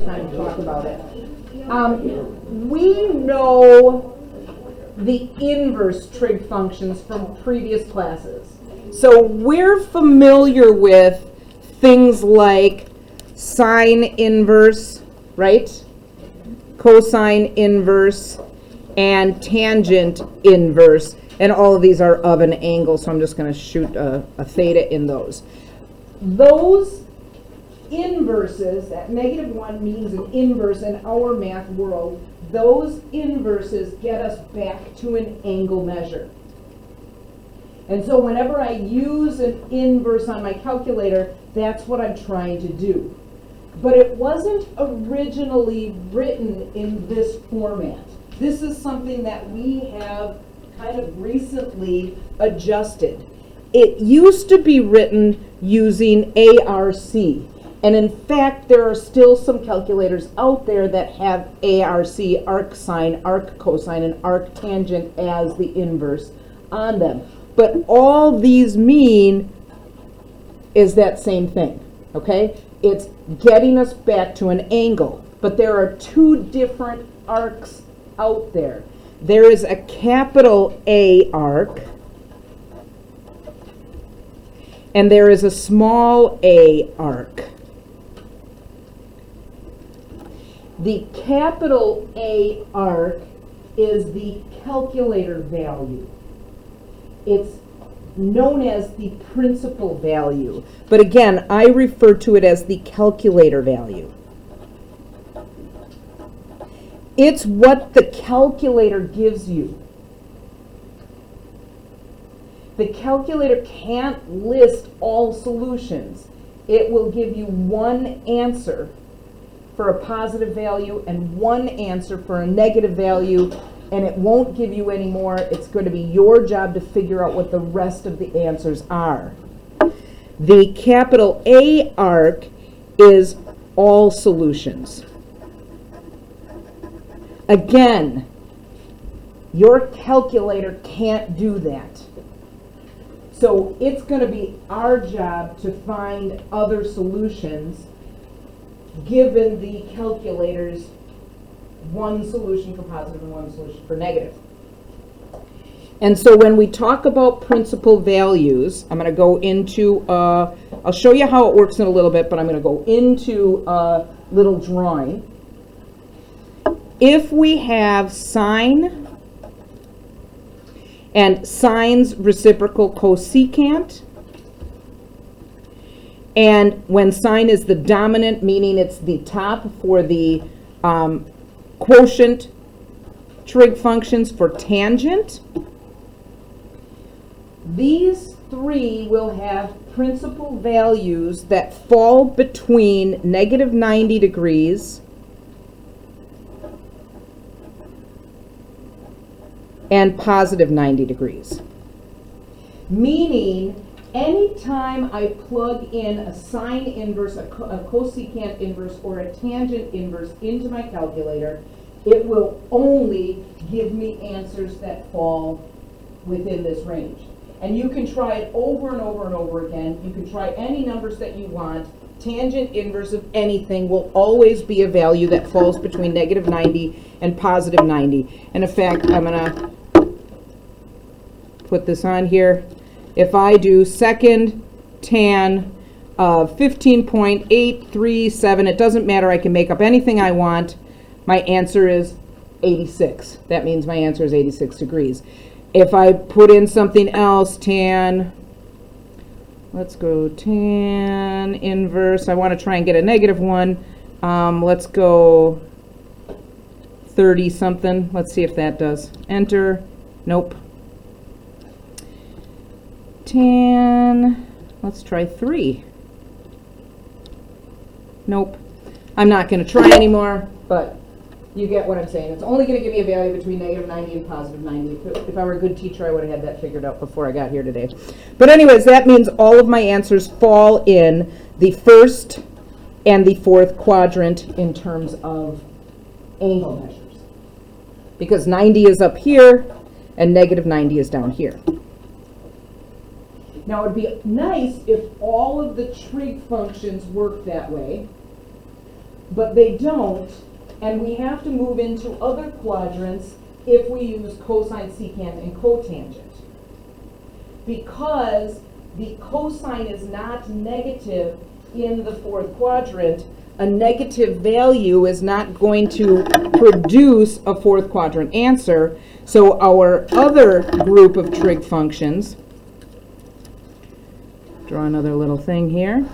time to talk about it. We know the inverse trig functions from previous classes. So we're familiar with things like sine inverse, right? Cosine inverse and tangent inverse. And all of these are of an angle, so I'm just going to shoot a theta in those. Those inverses, that -1 means an inverse in our math world. Those inverses get us back to an angle measure. And so whenever I use an inverse on my calculator, that's what I'm trying to do. But it wasn't originally written in this format. This is something that we have kind of recently adjusted. It used to be written using ARC. And in fact, there are still some calculators out there that have ARC, arc sine, arc cosine, and arc tangent as the inverse on them. But all these mean is that same thing, okay? It's getting us back to an angle. But there are two different arcs out there. There is a capital A arc, and there is a small a arc. The capital A arc is the calculator value. It's known as the principal value. But again, I refer to it as the calculator value. It's what the calculator gives you. The calculator can't list all solutions. It will give you one answer for a positive value and one answer for a negative value, and it won't give you any more. It's going to be your job to figure out what the rest of the answers are. The capital A arc is all solutions. Again, your calculator can't do that. So it's going to be our job to find other solutions given the calculator's one solution for positive and one solution for negative. And so when we talk about principal values, I'm going to go into, I'll show you how it works in a little bit, but I'm going to go into a little drawing. If we have sine and sine's reciprocal cosecant, and when sine is the dominant, meaning it's the top for the quotient trig functions for tangent, these three will have principal values that fall between -90 degrees and positive 90 degrees. Meaning, anytime I plug in a sine inverse, a cosecant inverse, or a tangent inverse into my calculator, it will only give me answers that fall within this range. And you can try it over and over and over again. You can try any numbers that you want. Tangent inverse of anything will always be a value that falls between -90 and positive 90. And in fact, I'm going to put this on here. If I do second tan of 15.837, it doesn't matter. I can make up anything I want. My answer is 86. That means my answer is 86 degrees. If I put in something else, tan, let's go tan inverse. I want to try and get a -1. Let's go 30 something. Let's see if that does. Enter. Nope. Tan, let's try 3. Nope. I'm not going to try anymore, but you get what I'm saying. It's only going to give me a value between -90 and positive 90. If I were a good teacher, I would have had that figured out before I got here today. But anyways, that means all of my answers fall in the first and the fourth quadrant in terms of angle measures. Because 90 is up here and -90 is down here. Now, it would be nice if all of the trig functions worked that way, but they don't, and we have to move into other quadrants if we use cosine, secant, and cotangent. Because the cosine is not negative in the fourth quadrant, a negative value is not going to produce a fourth quadrant answer. So our other group of trig functions, draw another little thing here,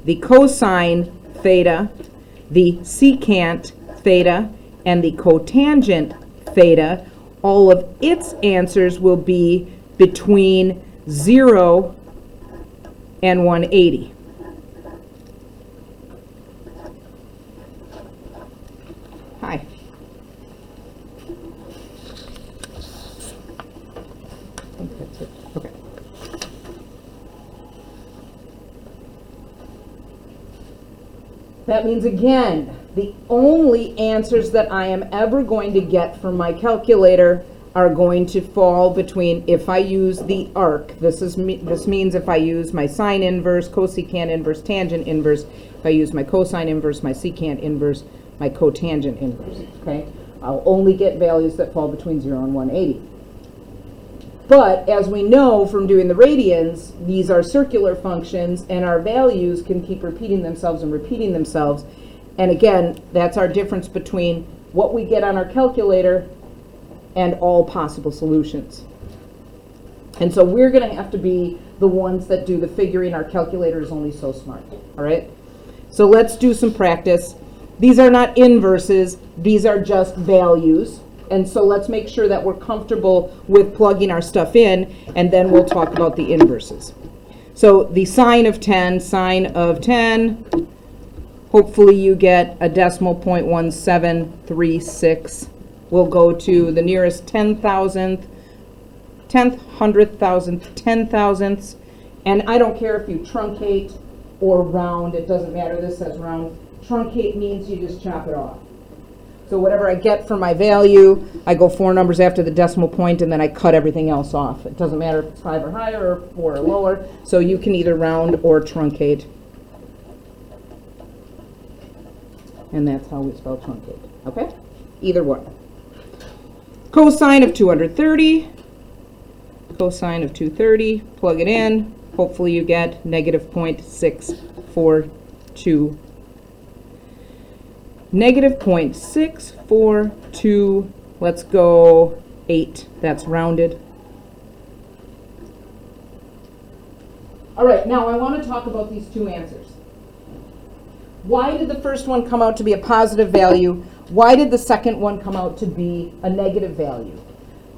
the cosine theta, the secant theta, and the cotangent theta, all of its answers will be between 0 and 180. Hi. I think that's it. Okay. That means, again, the only answers that I am ever going to get from my calculator are going to fall between, if I use the arc, this means if I use my sine inverse, cosecant inverse, tangent inverse, if I use my cosine inverse, my secant inverse, my cotangent inverse, okay? I'll only get values that fall between 0 and 180. But as we know from doing the radians, these are circular functions, and our values can keep repeating themselves and repeating themselves. And again, that's our difference between what we get on our calculator and all possible solutions. And so we're going to have to be the ones that do the figuring. Our calculator is only so smart, all right? So let's do some practice. These are not inverses, these are just values. And so let's make sure that we're comfortable with plugging our stuff in, and then we'll talk about the inverses. So the sine of 10, hopefully you get a decimal point 1736. We'll go to the nearest 10,000th, 10th, 100,000th, 10,000ths. And I don't care if you truncate or round, it doesn't matter. This says round. Truncate means you just chop it off. So whatever I get for my value, I go 4 numbers after the decimal point, and then I cut everything else off. It doesn't matter if it's 5 or higher or 4 or lower. So you can either round or truncate. And that's how we spell truncate, okay? Either one. Cosine of 230, cosine of 230, plug it in. Hopefully you get negative 0.642. Negative 0.642, let's go 8, that's rounded. All right, now I want to talk about these two answers. Why did the first one come out to be a positive value? Why did the second one come out to be a negative value?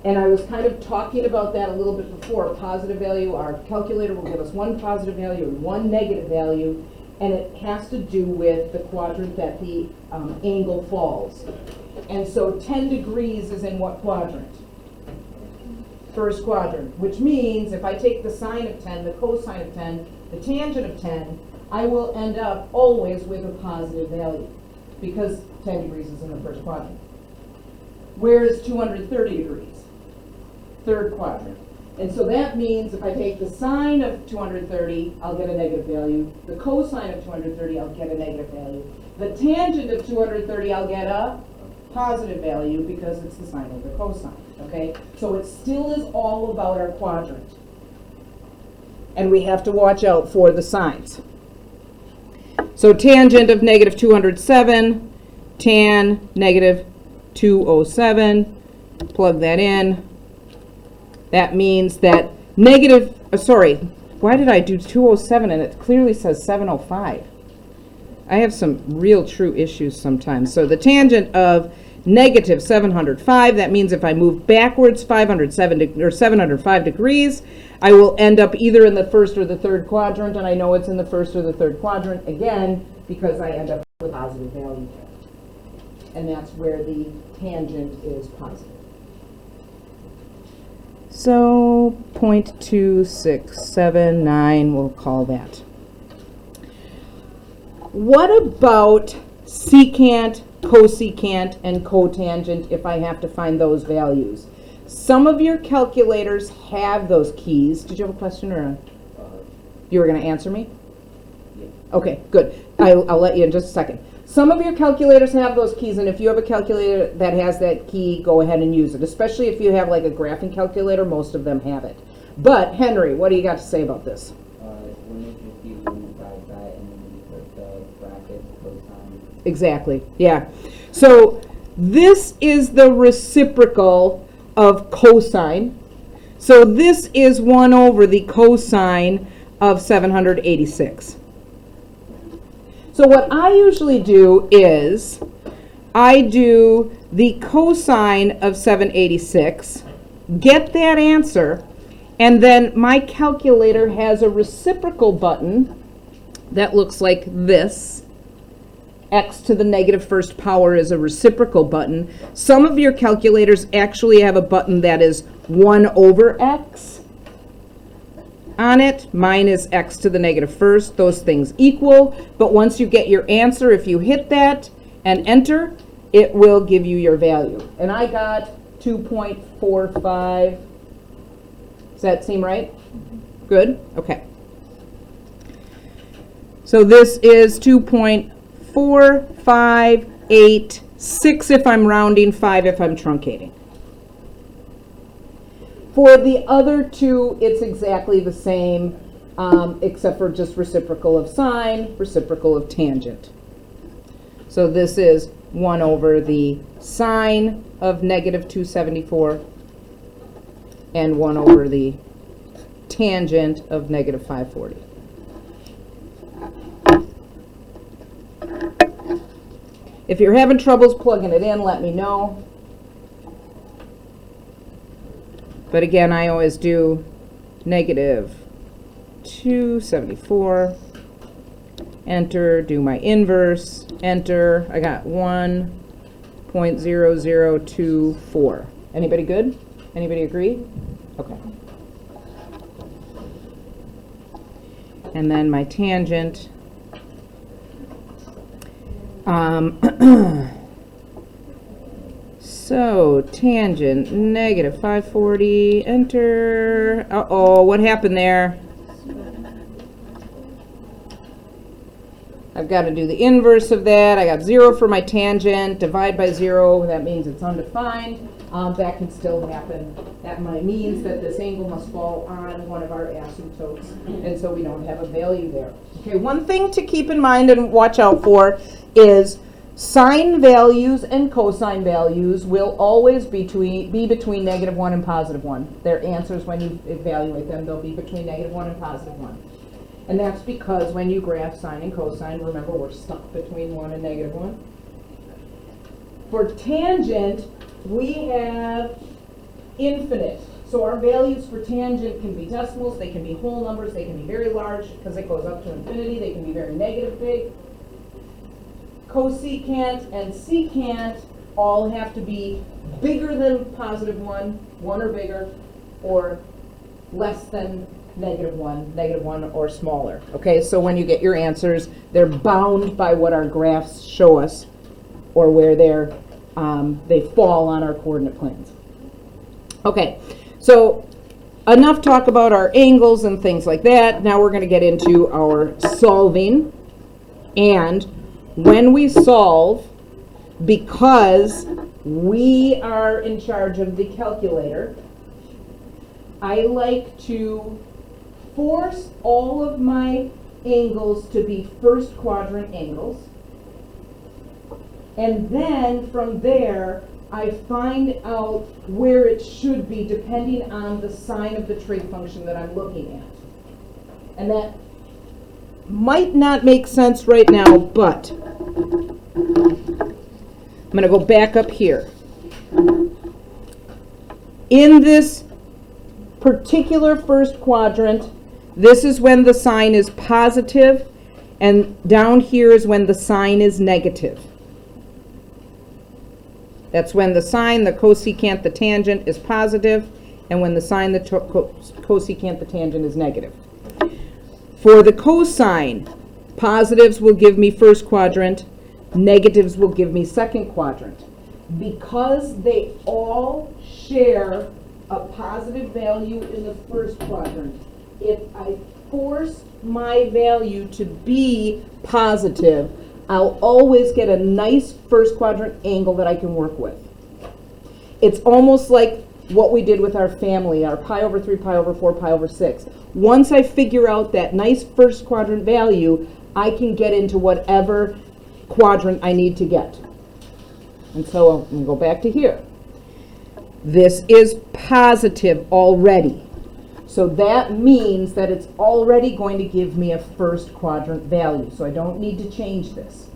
And I was kind of talking about that a little bit before. A positive value, our calculator will give us one positive value and one negative value, and it has to do with the quadrant that the angle falls. And so 10 degrees is in what quadrant? First quadrant, which means if I take the sine of 10, the cosine of 10, the tangent of 10, I will end up always with a positive value because 10 degrees is in the first quadrant. Where is 230 degrees? Third quadrant. And so that means if I take the sine of 230, I'll get a negative value. The cosine of 230, I'll get a negative value. The tangent of 230, I'll get a positive value because it's the sine over cosine, okay? So it still is all about our quadrant. And we have to watch out for the signs. So tangent of negative 207, tan negative 207, plug that in. That means that negative, why did I do 207 and it clearly says 705? I have some real true issues sometimes. So the tangent of negative 705, that means if I move backwards 705 degrees, I will end up either in the first or the third quadrant, and I know it's in the first or the third quadrant, again, because I end up with a positive value. And that's where the tangent is positive. So 0.2679, we'll call that. What about secant, cosecant, and cotangent if I have to find those values? Some of your calculators have those keys. Did you have a question or you were going to answer me? Yeah. Okay, good. I'll let you in just a second. Some of your calculators have those keys, and if you have a calculator that has that key, go ahead and use it. Especially if you have like a graphing calculator, most of them have it. But, Henry, what do you got to say about this? When you just use one side that and then you put the brackets, cosine. Exactly, yeah. So, this is the reciprocal of cosine. So, this is 1 over the cosine of 786. So what I usually do is I do the cosine of 786, get that answer, and then my calculator has a reciprocal button that looks like this. X to the negative first power is a reciprocal button. Some of your calculators actually have a button that is 1 over X on it. Mine is X to the negative first. Those things equal. But once you get your answer, if you hit that and enter, it will give you your value. And I got 2.45. Does that seem right? Good? Okay. So this is 2.4586 if I'm rounding, 5 if I'm truncating. For the other two, it's exactly the same, except for just reciprocal of sine, reciprocal of tangent. So this is 1 over the sine of negative 274 and 1 over the tangent of negative 540. If you're having troubles plugging it in, let me know. But again, I always do negative 274, enter, do my inverse, enter. I got 1.0024. Anybody good? Anybody agree? Okay. And then my tangent. So, tangent, negative 540, enter. Uh-oh, what happened there? I've got to do the inverse of that. I got 0 for my tangent, divide by 0, that means it's undefined. That can still happen. That means that this angle must fall on one of our asymptotes, and so we don't have a value there. Okay, one thing to keep in mind and watch out for is sine values and cosine values will always be between negative 1 and positive 1. Their answers, when you evaluate them, they'll be between negative 1 and positive 1. And that's because when you graph sine and cosine, remember we're stuck between 1 and negative 1. For tangent, we have infinite. So our values for tangent can be decimals, they can be whole numbers, they can be very large because it goes up to infinity, they can be very negative big. Cosecant and secant all have to be bigger than positive 1, 1 or bigger, or less than negative 1 or smaller. Okay, so when you get your answers, they're bound by what our graphs show us, or where they fall on our coordinate planes. Okay, so enough talk about our angles and things like that. Now we're going to get into our solving. And when we solve, because we are in charge of the calculator, I like to force all of my angles to be first quadrant angles. And then from there, I find out where it should be depending on the sign of the trig function that I'm looking at. And that might not make sense right now, but I'm going to go back up here. In this particular first quadrant, this is when the sign is positive, and down here is when the sign is negative. That's when the sine, the cosecant, the tangent is positive, and when the sine, the cosecant, the tangent is negative. For the cosine, positives will give me first quadrant, negatives will give me second quadrant. Because they all share a positive value in the first quadrant, if I force my value to be positive, I'll always get a nice first quadrant angle that I can work with. It's almost like what we did with our family, our pi over 3, pi over 4, pi over 6. Once I figure out that nice first quadrant value, I can get into whatever quadrant I need to get. And so I'm going to go back to here. This is positive already. So that means that it's already going to give me a first quadrant value. So I don't need to change this.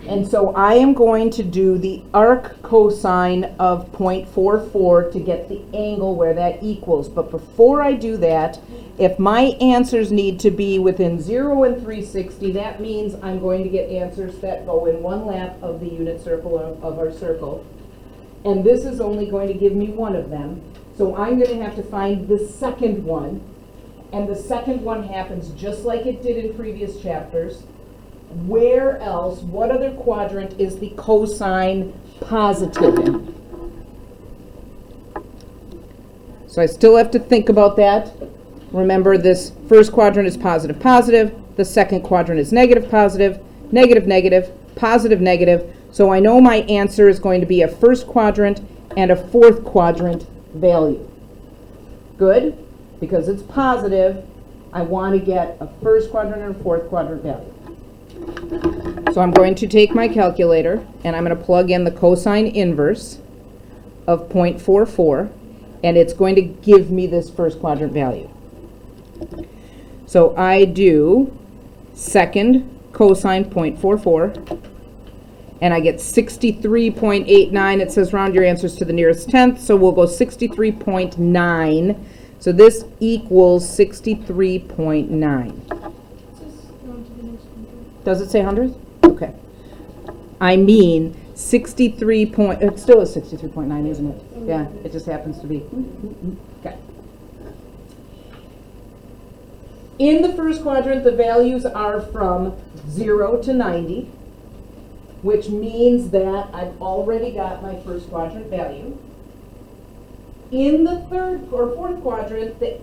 And so I am going to do the arc cosine of 0.44 to get the angle where that equals. But before I do that, if my answers need to be within 0 and 360, that means I'm going to get answers that go in one lap of the unit circle of our circle. And this is only going to give me one of them. So I'm going to have to find the second one. And the second one happens just like it did in previous chapters. Where else, what other quadrant is the cosine positive in? So I still have to think about that. Remember, this first quadrant is positive, positive. The second quadrant is negative, positive, negative, negative, positive, negative. So I know my answer is going to be a first quadrant and a fourth quadrant value. Good? Because it's positive, I want to get a first quadrant and a fourth quadrant value. So I'm going to take my calculator and I'm going to plug in the cosine inverse of 0.44, and it's going to give me this first quadrant value. So I do second cosine 0.44, and I get 63.89. It says round your answers to the nearest tenth, so we'll go 63.9. So this equals 63.9. Does it say hundredth? Okay. I mean 63 point, it still is 63.9, isn't it? Yeah, it just happens to be. Okay. In the first quadrant, the values are from 0 to 90, which means that I've already got my first quadrant value. In the third or fourth quadrant, the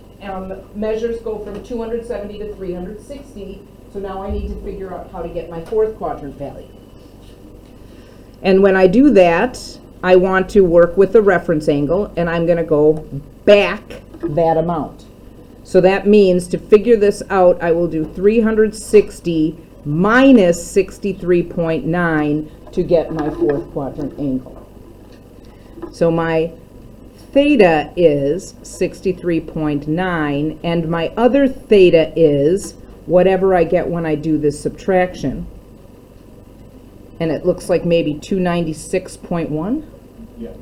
measures go from 270 to 360. So now I need to figure out how to get my fourth quadrant value. And when I do that, I want to work with the reference angle, and I'm going to go back that amount. So that means to figure this out, I will do 360 minus 63.9 to get my fourth quadrant angle. So my theta is 63.9, and my other theta is whatever I get when I do this subtraction. And it looks like maybe 296.1. Yeah.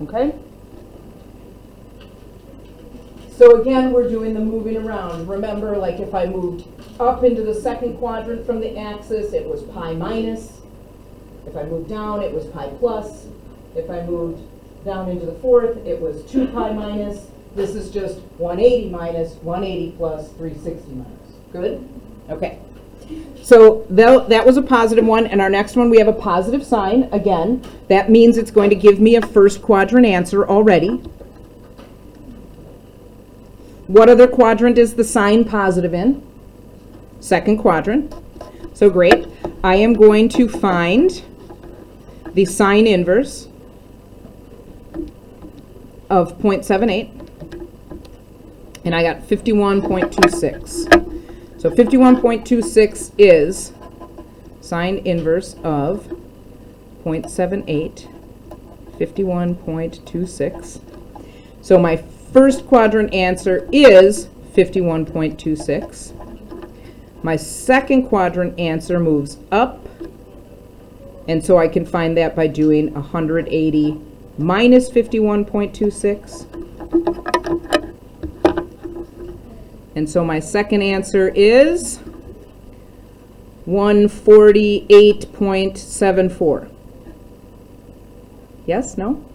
Okay? So again, we're doing the moving around. Remember, like if I moved up into the second quadrant from the axis, it was pi minus. If I moved down, it was pi plus. If I moved down into the fourth, it was 2 pi minus. This is just 180 minus, 180 plus, 360 minus. Good? Okay. So that was a positive one, and our next one we have a positive sign. Again, that means it's going to give me a first quadrant answer already. What other quadrant is the sign positive in? Second quadrant. So great. I am going to find the sine inverse of 0.78, and I got 51.26. So 51.26 is sine inverse of 0.78, 51.26. So my first quadrant answer is 51.26. My second quadrant answer moves up, and so I can find that by doing 180 minus 51.26. And so my second answer is 148.74. Yes? No?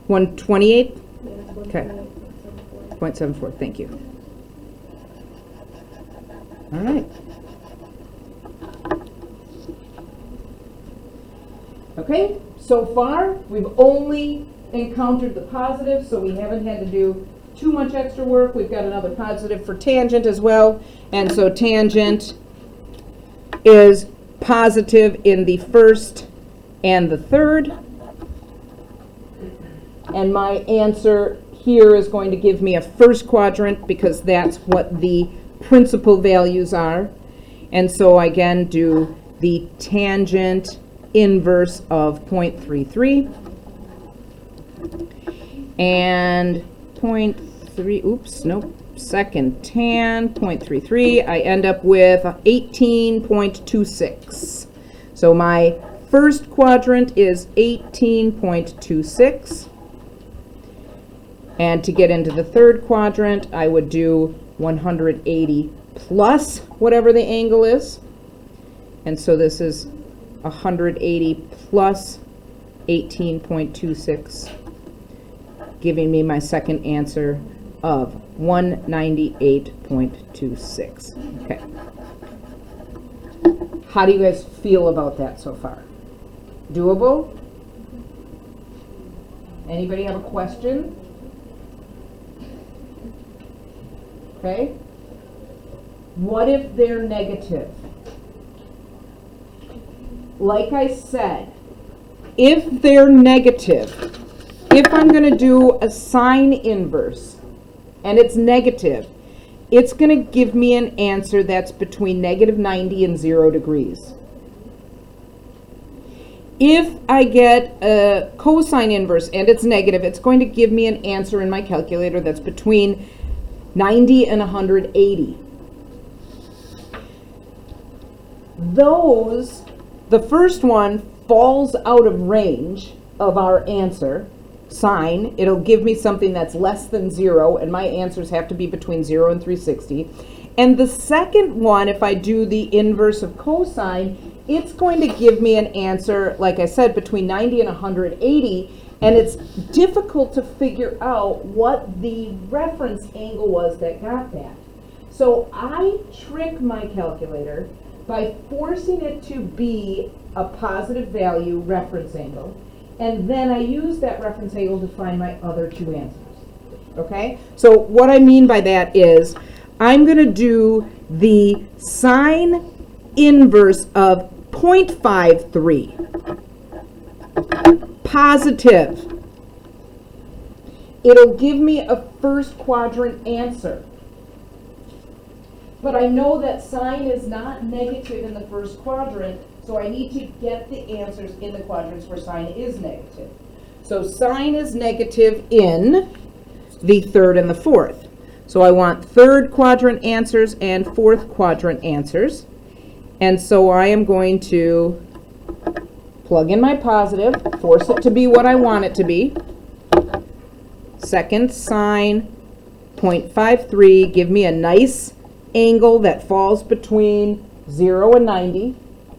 $128? Okay. 0.74. Thank you. All right. Okay. Okay, so far we've only encountered the positive, so we haven't had to do too much extra work. We've got another positive for tangent as well, and so tangent is positive in the first and the third. And my answer here is going to give me a first quadrant because that's what the principal values are. And so I again do the tangent inverse of 0.33 and 0.3, second tan 0.33, I end up with 18.26. So my first quadrant is 18.26. And to get into the third quadrant, I would do 180 plus whatever the angle is. And so this is 180 plus 18.26, giving me my second answer of 198.26. Okay. How do you guys feel about that so far? Doable? Anybody have a question? Okay. What if they're negative? Like I said, if they're negative, if I'm going to do a sine inverse and it's negative, it's going to give me an answer that's between negative 90 and 0 degrees. If I get a cosine inverse and it's negative, it's going to give me an answer in my calculator that's between 90 and 180. The first one falls out of range of our answer, sine. It'll give me something that's less than 0, and my answers have to be between 0 and 360. And the second one, if I do the inverse of cosine, it's going to give me an answer, like I said, between 90 and 180, and it's difficult to figure out what the reference angle was that got that. So I trick my calculator by forcing it to be a positive value reference angle, and then I use that reference angle to find my other two answers. Okay? So what I mean by that is I'm going to do the sine inverse of 0.53. Positive. It'll give me a first quadrant answer. But I know that sine is not negative in the first quadrant, so I need to get the answers in the quadrants where sine is negative. So sine is negative in the third and the fourth. So I want third quadrant answers and fourth quadrant answers. And so I am going to plug in my positive, force it to be what I want it to be. Second sine 0.53, give me a nice angle that falls between 0 and 90,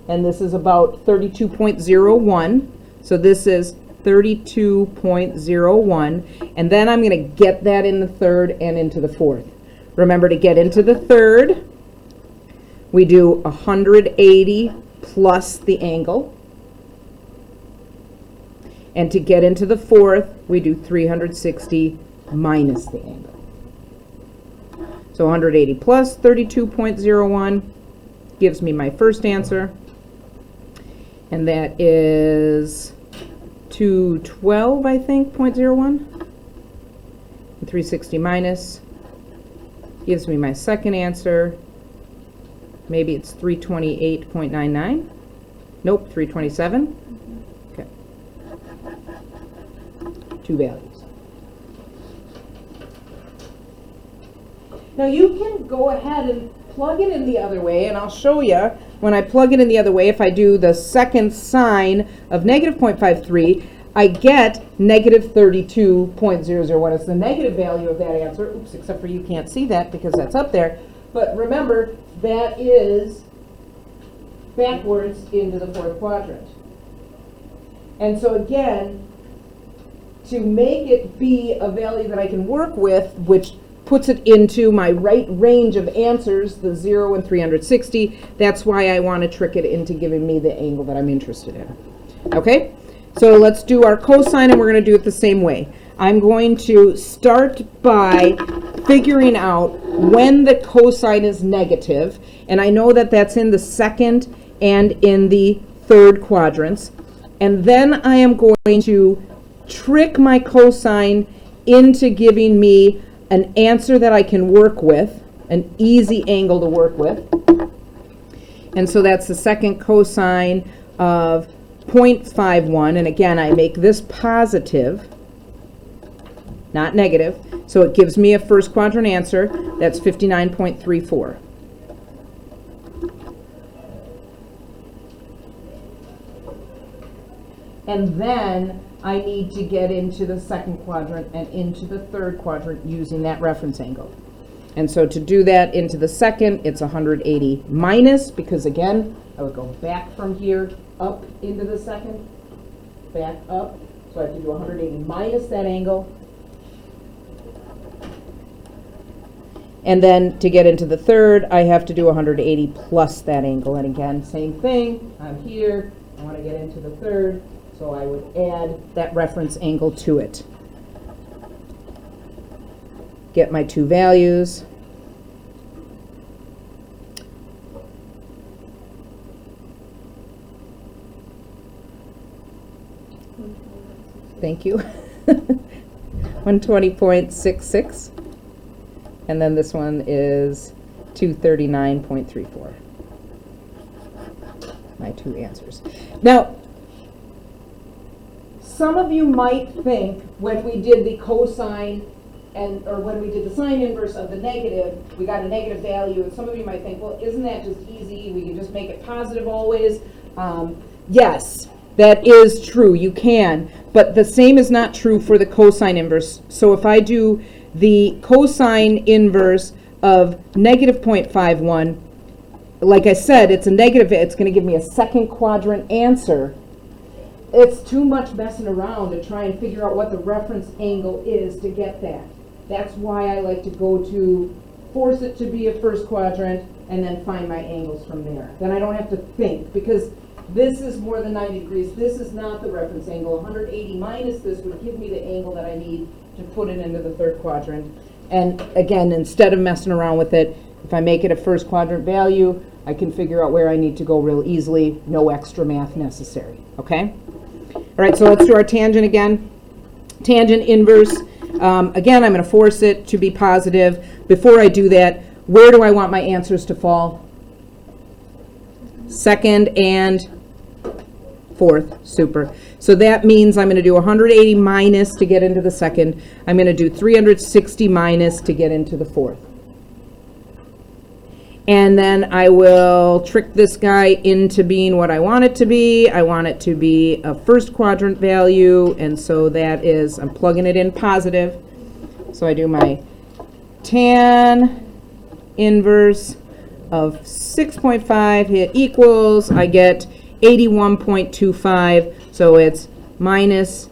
and this is about 32.01. So this is 32.01, and then I'm going to get that in the third and into the fourth. Remember, to get into the third, we do 180 plus the angle. And to get into the fourth, we do 360 minus the angle. So 180 plus 32.01 gives me my first answer. And that is 212, I think, 0.01. And 360 minus gives me my second answer. Maybe it's 328.99. Nope, 327. Okay. Two values. Now you can go ahead and plug it in the other way, and I'll show you when I plug it in the other way. If I do the second sine of negative 0.53, I get negative 32.001. It's the negative value of that answer. Oops, except for you can't see that because that's up there. But remember, that is backwards into the fourth quadrant. And so again, to make it be a value that I can work with, which puts it into my right range of answers, the 0 and 360, that's why I want to trick it into giving me the angle that I'm interested in. Okay? So let's do our cosine, and we're going to do it the same way. I'm going to start by figuring out when the cosine is negative, and I know that that's in the second and in the third quadrants. And then I am going to trick my cosine into giving me an answer that I can work with, an easy angle to work with. And so that's the second cosine of 0.51. And again, I make this positive, not negative. So it gives me a first quadrant answer. That's 59.34. And then I need to get into the second quadrant and into the third quadrant using that reference angle. And so to do that into the second, it's 180 minus, because again, I would go back from here up into the second, back up. So I have to do 180 minus that angle. And then to get into the third, I have to do 180 plus that angle. And again, same thing. I'm here. I want to get into the third. So I would add that reference angle to it. Get my two values. Thank you. 120.66. And then this one is 239.34. My two answers. Now, some of you might think when we did the cosine or when we did the sine inverse of the negative, we got a negative value, and some of you might think, well, isn't that just easy? We can just make it positive always. Yes, that is true. You can, but the same is not true for the cosine inverse. So if I do the cosine inverse of negative 0.51, like I said, it's a negative. It's going to give me a second quadrant answer. It's too much messing around to try and figure out what the reference angle is to get that. That's why I like to force it to be a first quadrant and then find my angles from there. Then I don't have to think, because this is more than 90 degrees. This is not the reference angle. 180 minus this would give me the angle that I need to put it into the third quadrant. And again, instead of messing around with it, if I make it a first quadrant value, I can figure out where I need to go real easily. No extra math necessary. Okay? All right, so let's do our tangent again. Tangent inverse. Again, I'm going to force it to be positive. Before I do that, where do I want my answers to fall? Second and fourth. Super. So that means I'm going to do 180 minus to get into the second. I'm going to do 360 minus to get into the fourth. And then I will trick this guy into being what I want it to be. I want it to be a first quadrant value, and so that is, I'm plugging it in positive. So I do my tan inverse of 6.5, hit equals, I get 81.25, so it's minus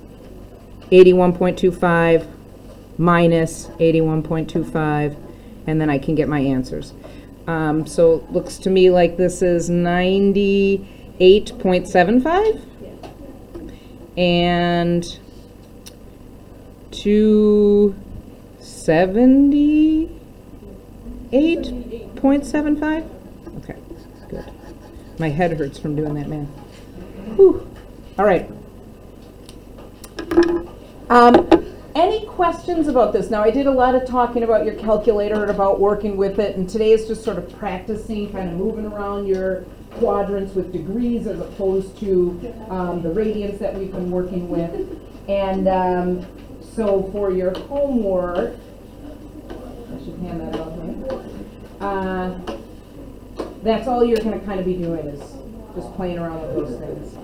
81.25 minus 81.25, and then I can get my answers. So it looks to me like this is 98.75 and 278.75. Okay, good. My head hurts from doing that math. Whew. All right. Any questions about this? Now, I did a lot of talking about your calculator and about working with it, and today is just sort of practicing, kind of moving around your quadrants with degrees as opposed to the radians that we've been working with. And so for your homework, I should hand that out here. That's all you're going to kind of be doing, is just playing around with those things.